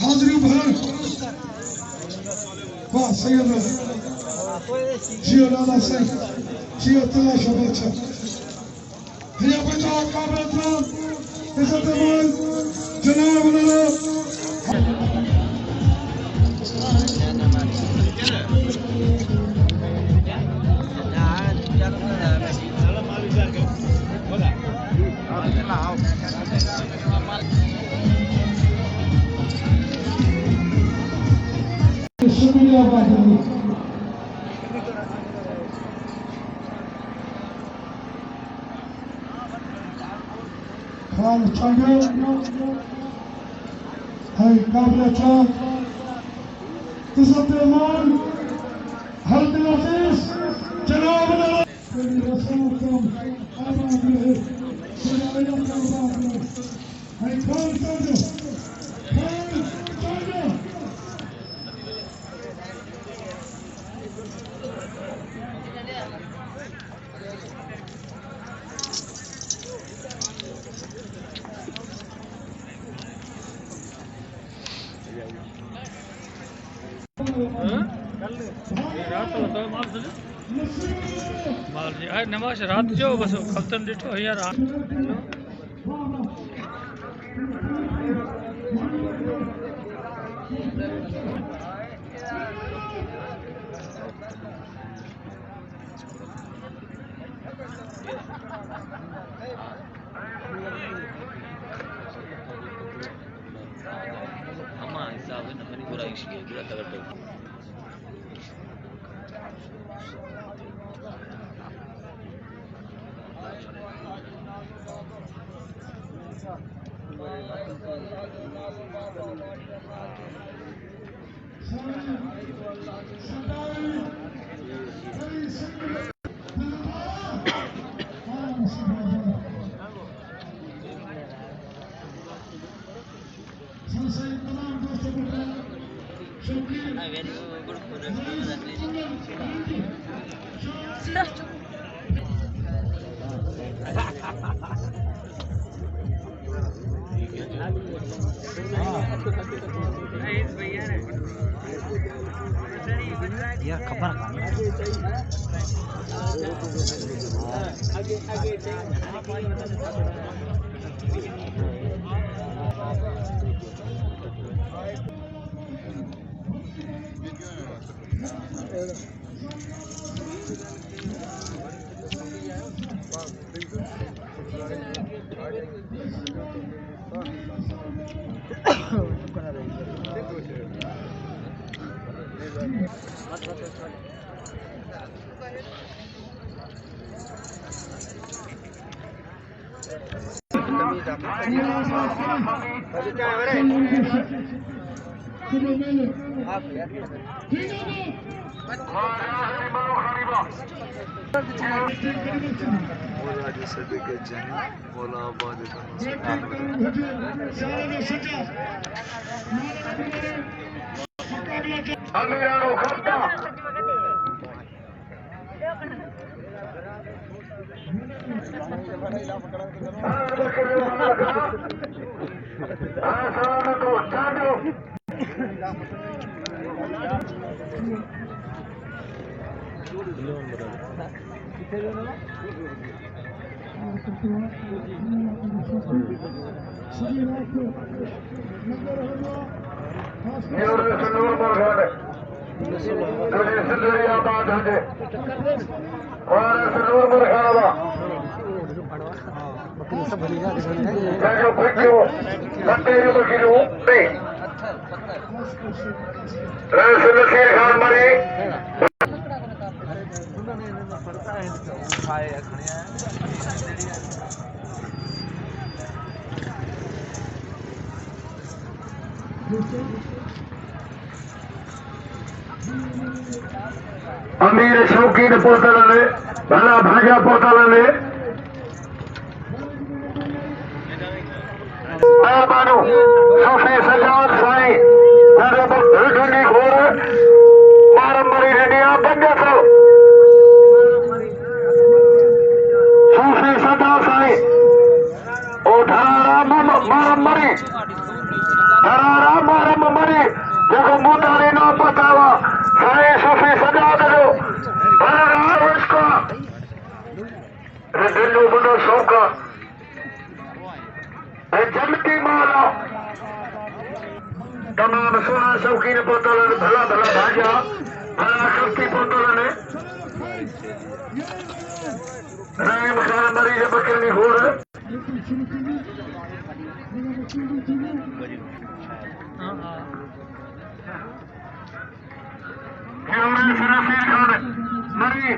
हाजिरी भर वाह सैयद जियो लाला सिंह जियो तला शबाचा हिया बचाओ काबरतराम इज्जत मान जनाब लाला शुक्रिया बाजी खान चंगे है काबरतराम इज्जत मान हर दिल अजीज जनाब लाला रसूल कम आबाद रहे सलाया का आबाद रहे है खान चंगे नमाज रात जो बस खतन डिठो यार अम्मा हिसाब है नमनी पूरा इश्क है पूरा तगड़ यार खबर अमीर शौकीन पोर्तल भला भाजा पोर्तल सूफी सजाद साईं ढूंढी घोर मारंबरी रेडिया 500 सूफी मारम मरी धरारा मारम मरी जेको मुतारी न पतावा साईं सूफी सजा कयो धरारा इसको दिल जो बड़ो शौक़ है जन्नती माला तमाम सोना शौकीन पोतल भला भला भाजा भला शक्ति पोतल ने राम खान मरीज बकरी होर हाँ हाँ खान मरी